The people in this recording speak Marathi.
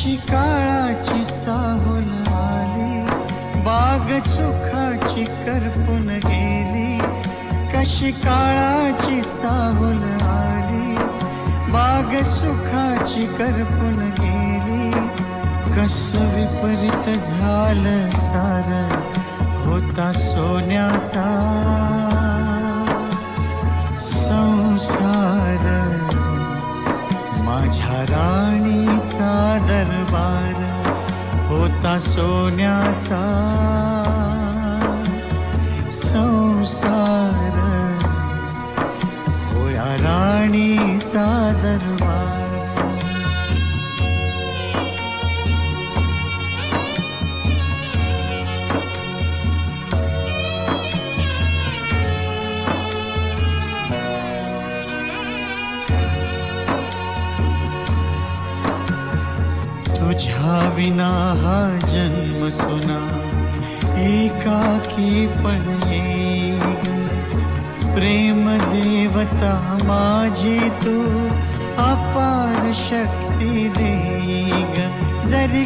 कशी काळाची चाहूल आली, बाग सुखाची करपून गेली. कशी काळाची चाहूल आली, बाग सुखाची करपून गेली. कसं विपरीत झालं सारं, होता सोन्याचा संसार. माझ्या राणीचा दरबार होता सोन्याचा संसार. होया राणीचा दरबार. तुझ्या विना हा जन्म सुना, एकाकी पण येईग. प्रेम देवता माझी तू, अपार शक्ती देईग. जरी